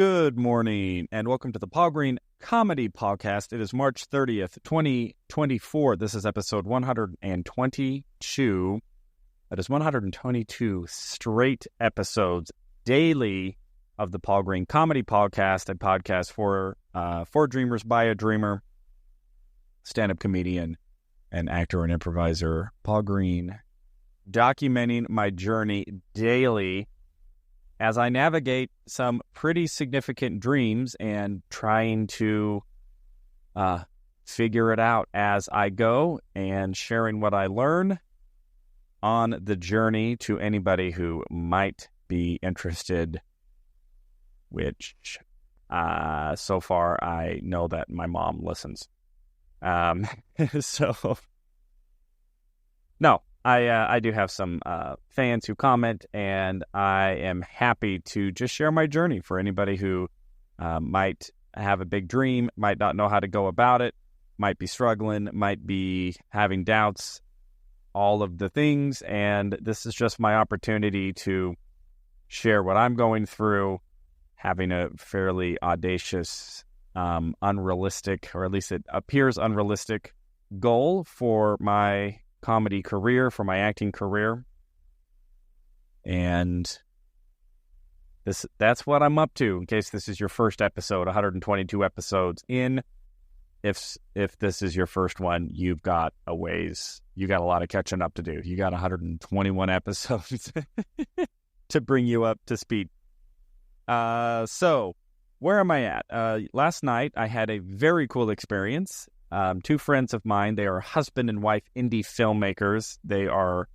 Good morning, and welcome to the Paul Green Comedy PaulCast. It is March 30th, 2024. This is episode 122. That is 122 straight episodes daily of the Paul Green Comedy PaulCast, a podcast for dreamers by a dreamer, stand-up comedian, and actor and improviser Paul Green, documenting my journey daily as I navigate some pretty significant dreams and trying to figure it out as I go and sharing what I learn on the journey to anybody who might be interested, which so far I know that my mom listens. No. I do have some fans who comment, and I am happy to just share my journey for anybody who might have a big dream, might not know how to go about it, might be struggling, might be having doubts, all of the things. And this is just my opportunity to share what I'm going through, having a fairly audacious, unrealistic, or at least it appears unrealistic, goal for my comedy career, for my acting career. And that's what I'm up to, in case this is your first episode, 122 episodes in. If this is your first one, you've got a ways. You got a lot of catching up to do. You got 121 episodes to bring you up to speed. So where am I at? Last night, I had a very cool experience. Two friends of mine, they are husband and wife indie filmmakers. They are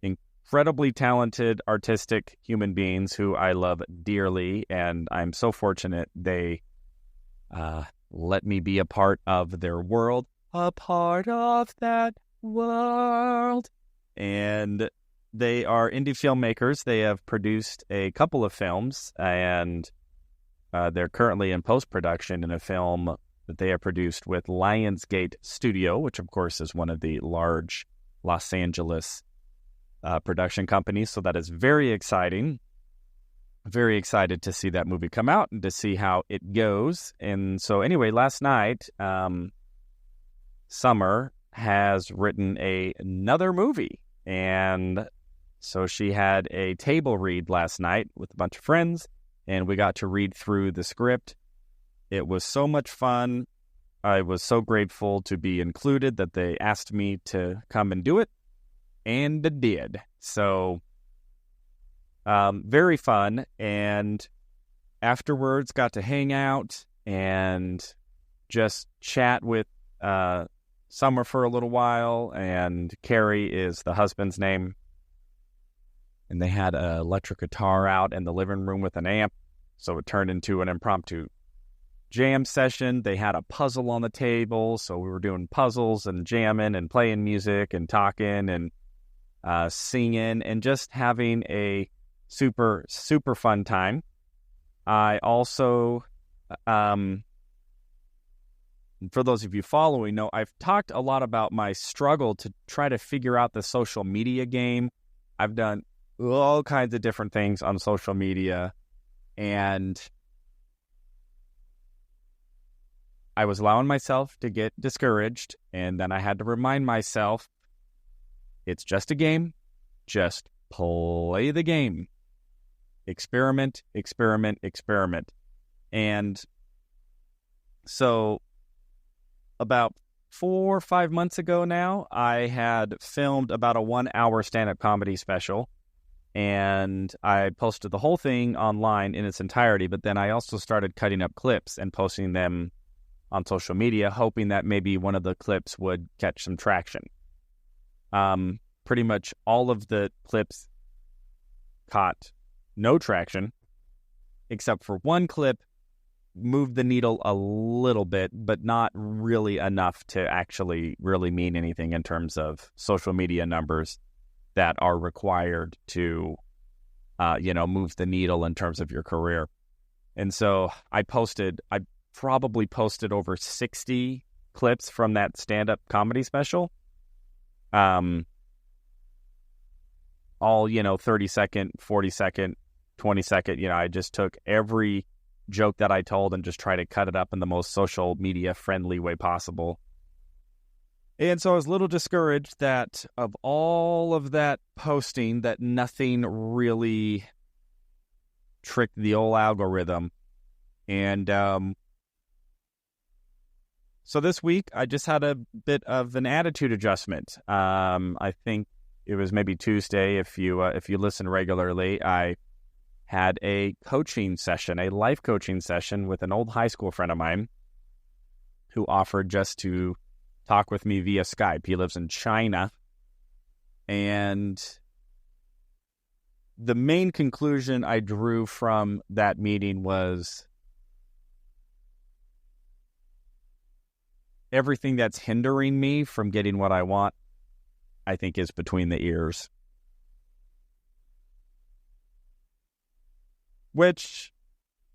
incredibly talented, artistic human beings who I love dearly, and I'm so fortunate they let me be a part of their world, a part of that world. And they are indie filmmakers. They have produced a couple of films, and they're currently in post-production in a film that they have produced with Lionsgate Studio, which of course is one of the large Los Angeles production companies. So that is very exciting. Very excited to see that movie come out and to see how it goes. And so anyway, last night, Summer has written another movie. And so she had a table read last night with a bunch of friends, and we got to read through the script. It was so much fun. I was so grateful to be included that they asked me to come and do it, and I did. So, very fun. And afterwards, got to hang out and just chat with Summer for a little while. And Carrie is the husband's name. And they had an electric guitar out in the living room with an amp, so it turned into an impromptu jam session. They had a puzzle on the table, so we were doing puzzles and jamming and playing music and talking and singing and just having a super, super fun time. I also, for those of you following, know I've talked a lot about my struggle to try to figure out the social media game. I've done all kinds of different things on social media, and I was allowing myself to get discouraged, and then I had to remind myself, it's just a game. Just play the game. Experiment, experiment, experiment. And so about 4 or 5 months ago now, I had filmed about a 1-hour stand-up comedy special, and I posted the whole thing online in its entirety, but then I also started cutting up clips and posting them on social media, hoping that maybe one of the clips would catch some traction. Pretty much all of the clips caught no traction, except for one clip moved the needle a little bit, but not really enough to actually really mean anything in terms of social media numbers that are required to, move the needle in terms of your career. And so I probably posted over 60 clips from that stand-up comedy special. All, 30-second, 40-second, 20-second. I just took every joke that I told and just try to cut it up in the most social media friendly way possible. And so I was a little discouraged that of all of that posting, that nothing really tricked the old algorithm. And so this week, I just had a bit of an attitude adjustment. I think it was maybe Tuesday. If you listen regularly, I had a coaching session, a life coaching session with an old high school friend of mine who offered just to talk with me via Skype. He lives in China. And the main conclusion I drew from that meeting was everything that's hindering me from getting what I want, I think, is between the ears. Which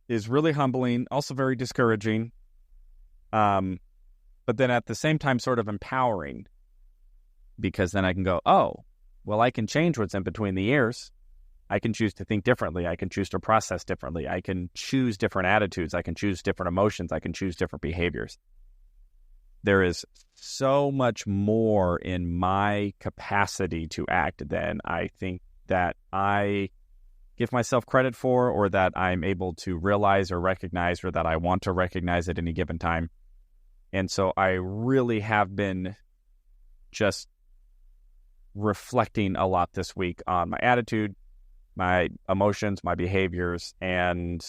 is really humbling, also very discouraging, but then at the same time sort of empowering, because then I can go, oh, well, I can change what's in between the ears. I can choose to think differently. I can choose to process differently. I can choose different attitudes. I can choose different emotions. I can choose different behaviors. There is so much more in my capacity to act than I think that I give myself credit for, or that I'm able to realize or recognize, or that I want to recognize at any given time. And so I really have been just reflecting a lot this week on my attitude, my emotions, my behaviors, and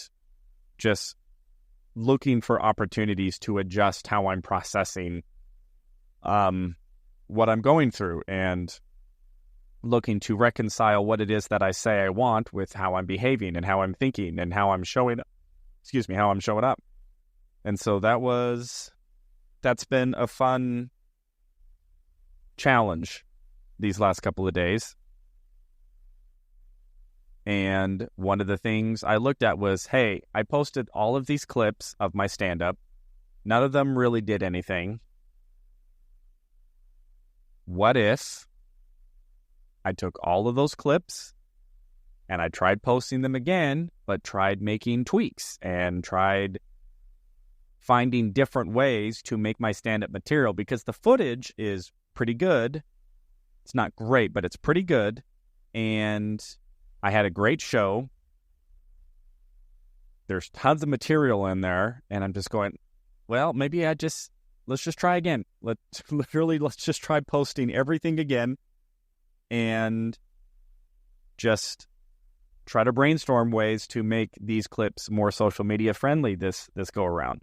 just looking for opportunities to adjust how I'm processing what I'm going through, and looking to reconcile what it is that I say I want with how I'm behaving and how I'm thinking and how I'm showing up. And so that's been a fun challenge these last couple of days. And one of the things I looked at was, hey, I posted all of these clips of my stand-up. None of them really did anything. What if I took all of those clips and I tried posting them again, but tried making tweaks and tried finding different ways to make my stand-up material? Because the footage is pretty good. It's not great, but it's pretty good. And I had a great show. There's tons of material in there. And I'm just going, well, maybe let's just try again. Let's just try posting everything again and just try to brainstorm ways to make these clips more social media friendly this go around.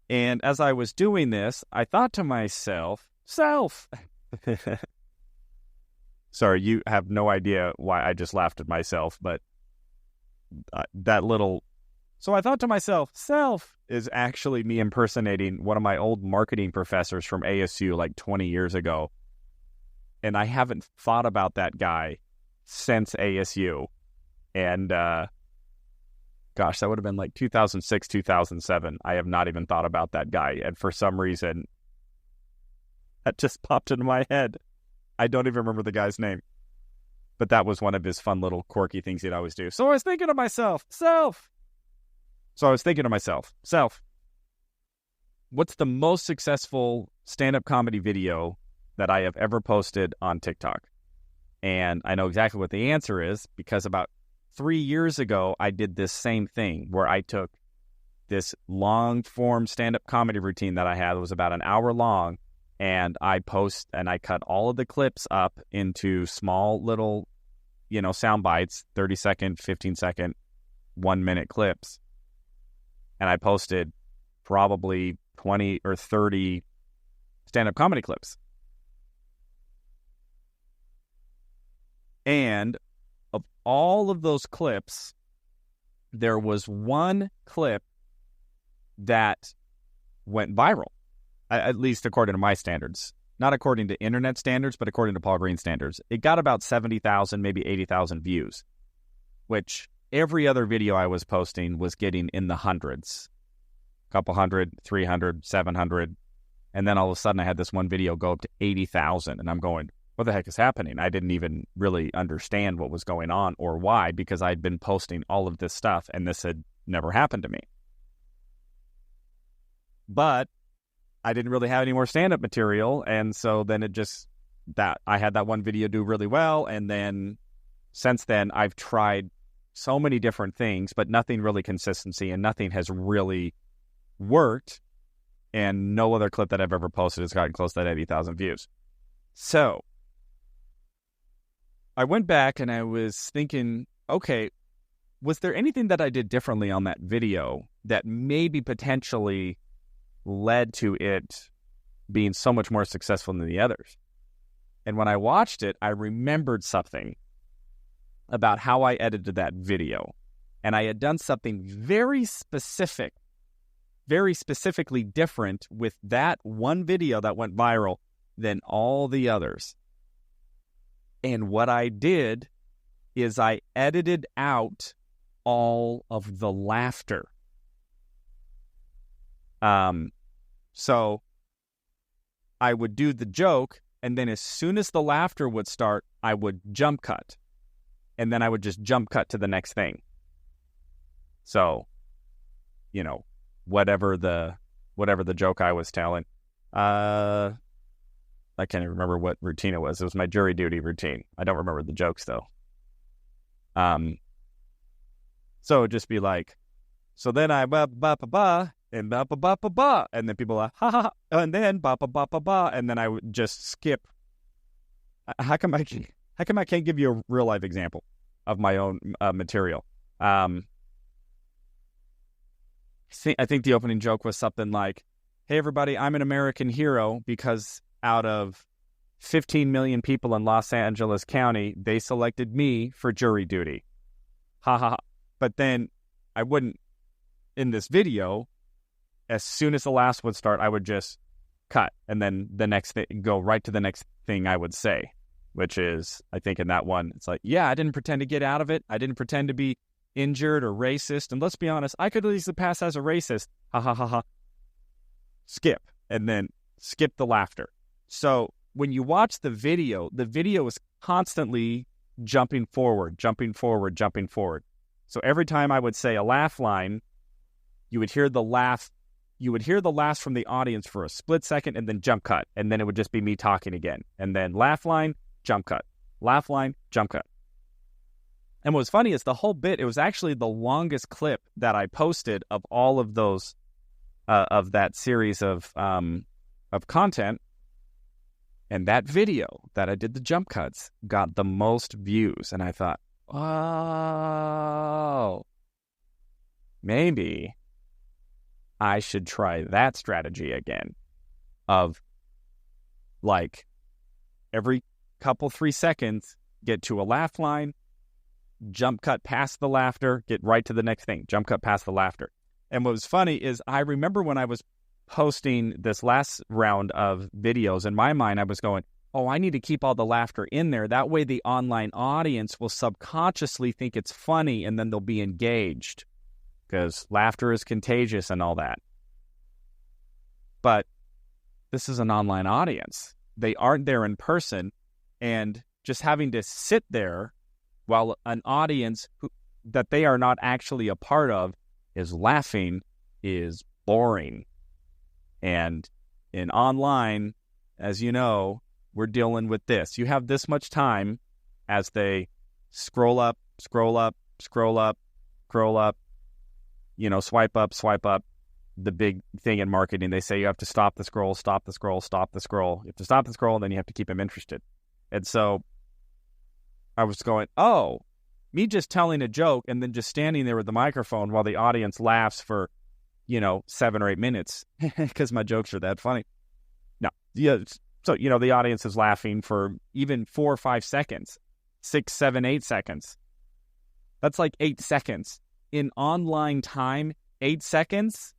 And as I was doing this, I thought to myself, sorry, you have no idea why I just laughed at myself, but so I thought to myself, self is actually me impersonating one of my old marketing professors from ASU like 20 years ago. And I haven't thought about that guy since ASU. And gosh, that would have been like 2006, 2007. I have not even thought about that guy. And for some reason, that just popped into my head. I don't even remember the guy's name. But that was one of his fun little quirky things he'd always do. So I was thinking to myself, what's the most successful stand-up comedy video that I have ever posted on TikTok? And I know exactly what the answer is, because about 3 years ago, I did this same thing where I took this long-form stand-up comedy routine that I had. It was about an hour long, and I cut all of the clips up into small little, sound bites, 30-second, 15-second, 1-minute clips. And I posted probably 20 or 30 stand-up comedy clips. And of all of those clips, there was one clip that went viral, at least according to my standards. Not according to internet standards, but according to Paul Green standards. It got about 70,000, maybe 80,000 views, which every other video I was posting was getting in the hundreds. A couple hundred, 300, 700. And then all of a sudden I had this one video go up to 80,000. And I'm going, what the heck is happening? I didn't even really understand what was going on or why, because I'd been posting all of this stuff and this had never happened to me. But I didn't really have any more stand-up material, and so then I had that one video do really well, and then since then I've tried so many different things, but nothing really consistency, and nothing has really worked, and no other clip that I've ever posted has gotten close to that 80,000 views. So I went back and I was thinking, okay, was there anything that I did differently on that video that maybe potentially led to it being so much more successful than the others? And when I watched it, I remembered something about how I edited that video. And I had done something very specifically different with that one video that went viral than all the others. And what I did is I edited out all of the laughter. So I would do the joke, and then as soon as the laughter would start, I would jump cut. And then I would just jump cut to the next thing. So, whatever the joke I was telling. I can't even remember what routine it was. It was my jury duty routine. I don't remember the jokes though. So it'd just be like, so then I ba ba ba ba and ba ba ba ba ba, and then people are ha ha, and then ba ba ba ba ba, and then I would just skip. How come I can't give you a real life example of my own material? I think the opening joke was something like, "Hey everybody, I'm an American hero because out of 15 million people in Los Angeles County, they selected me for jury duty." Ha ha ha. But then I wouldn't, in this video, as soon as the last would start, I would just cut. And then the next thing, go right to the next thing I would say, which is, I think in that one, it's like, yeah, I didn't pretend to get out of it. I didn't pretend to be injured or racist. And let's be honest, I could at least pass as a racist. Ha ha ha ha. Skip. And then skip the laughter. So when you watch the video is constantly jumping forward. So every time I would say a laugh line, you would hear the laugh from the audience for a split second and then jump cut. And then it would just be me talking again. And then laugh line, jump cut. Laugh line, jump cut. And what's funny is the whole bit, it was actually the longest clip that I posted of all of those, of that series of content. And that video that I did the jump cuts got the most views. And I thought, oh, maybe I should try that strategy again of like every couple 3 seconds, get to a laugh line, jump cut past the laughter, get right to the next thing, jump cut past the laughter. And what was funny is I remember when I was posting this last round of videos, in my mind, I was going, oh, I need to keep all the laughter in there. That way the online audience will subconsciously think it's funny and then they'll be engaged because laughter is contagious and all that. But this is an online audience. They aren't there in person, and just having to sit there while an audience that they are not actually a part of is laughing is boring. And in online, as you know, we're dealing with this. You have this much time as they scroll up, swipe up. The big thing in marketing, they say you have to stop the scroll. You have to stop the scroll, and then you have to keep them interested. And so I was going, oh, me just telling a joke and then just standing there with the microphone while the audience laughs for 7 or 8 minutes because my jokes are that funny. No. Yeah. So, the audience is laughing for even 4 or 5 seconds, 6, 7, 8 seconds. That's like 8 seconds. In online time, 8 seconds,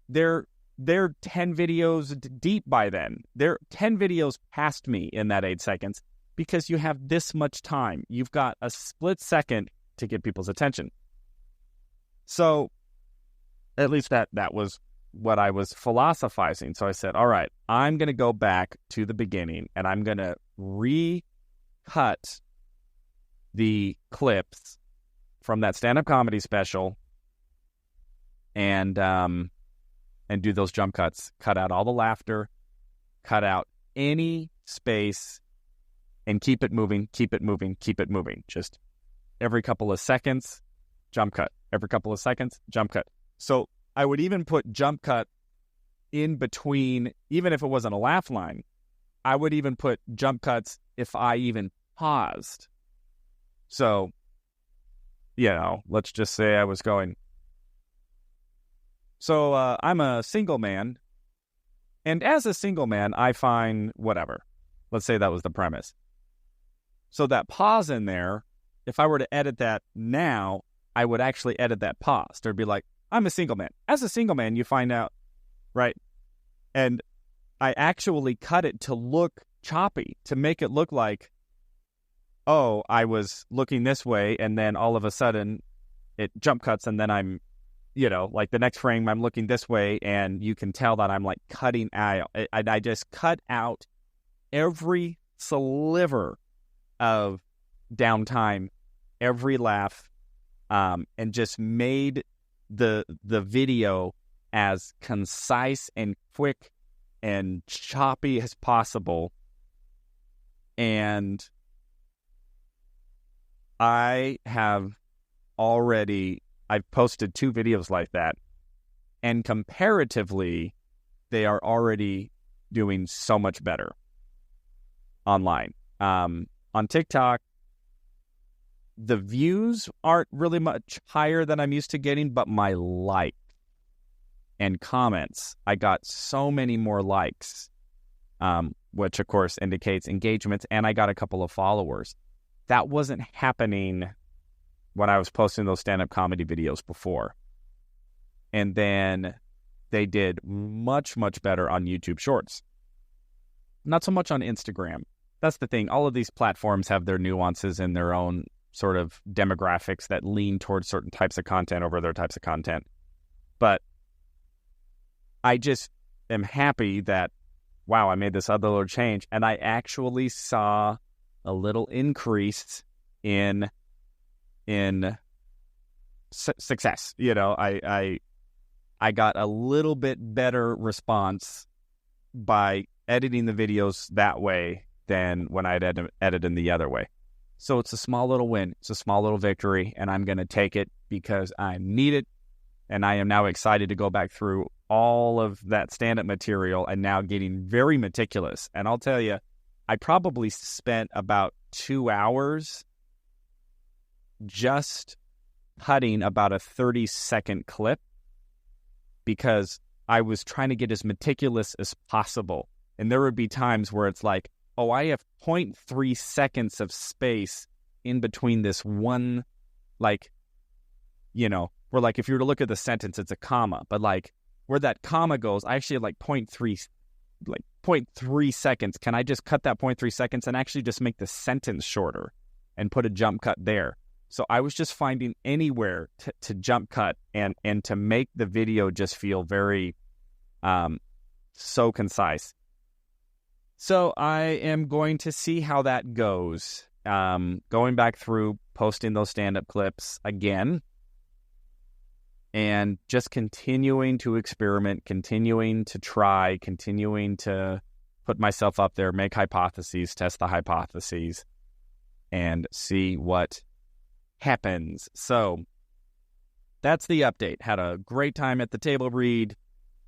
they're 10 videos deep by then. They're 10 videos past me in that 8 seconds because you have this much time. You've got a split second to get people's attention. So at least that was what I was philosophizing. So I said, all right, I'm going to go back to the beginning and I'm going to recut the clips from that stand-up comedy special and do those jump cuts. Cut out all the laughter, cut out any space, and keep it moving, keep it moving, keep it moving. Just every couple of seconds, jump cut. Every couple of seconds, jump cut. So I would even put jump cut in between, even if it wasn't a laugh line, I would even put jump cuts if I even paused. So, let's just say I was going, so I'm a single man, and as a single man, I find whatever. Let's say that was the premise. So that pause in there, if I were to edit that now, I would actually edit that pause. There'd be like, I'm a single man. As a single man, you find out, right? And I actually cut it to look choppy, to make it look like, oh, I was looking this way, and then all of a sudden it jump cuts, and then I'm, like the next frame I'm looking this way, and you can tell that I'm like cutting out. I just cut out every sliver of downtime, every laugh, and just made the video as concise and quick and choppy as possible. And I've posted 2 videos like that, and comparatively, they are already doing so much better online. On TikTok, the views aren't really much higher than I'm used to getting, but my likes and comments, I got so many more likes, which of course indicates engagements, and I got a couple of followers. That wasn't happening when I was posting those stand-up comedy videos before. And then they did much, much better on YouTube Shorts. Not so much on Instagram. That's the thing. All of these platforms have their nuances and their own sort of demographics that lean towards certain types of content over other types of content. But I just am happy that, wow, I made this other little change, and I actually saw a little increase in success. I got a little bit better response by editing the videos that way than when I'd edited the other way. So it's a small little win. It's a small little victory, and I'm going to take it because I need it. And I am now excited to go back through all of that stand-up material and now getting very meticulous. And I'll tell you, I probably spent about 2 hours just cutting about a 30-second clip because I was trying to get as meticulous as possible. And there would be times where it's like, oh, I have 0.3 seconds of space in between this one, where if you were to look at the sentence, it's a comma. But where that comma goes, I actually have 0.3 seconds. Can I just cut that 0.3 seconds and actually just make the sentence shorter and put a jump cut there? So I was just finding anywhere to jump cut and to make the video just feel very so concise. So I am going to see how that goes. Going back through, posting those stand-up clips again, and just continuing to experiment, continuing to try, continuing to put myself up there, make hypotheses, test the hypotheses, and see what happens. So that's the update. Had a great time at the table read.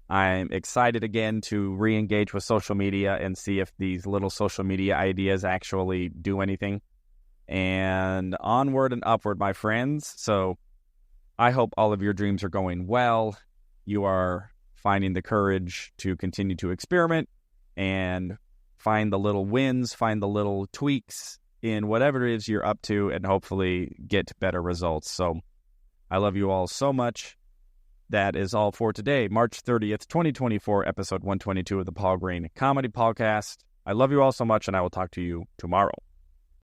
I'm excited again to re-engage with social media and see if these little social media ideas actually do anything. And onward and upward, my friends. So I hope all of your dreams are going well. You are finding the courage to continue to experiment and find the little wins, find the little tweaks in whatever it is you're up to, and hopefully get better results. So I love you all so much. That is all for today, March 30th, 2024, episode 122 of the Paul Green Comedy PaulCast. I love you all so much, and I will talk to you tomorrow.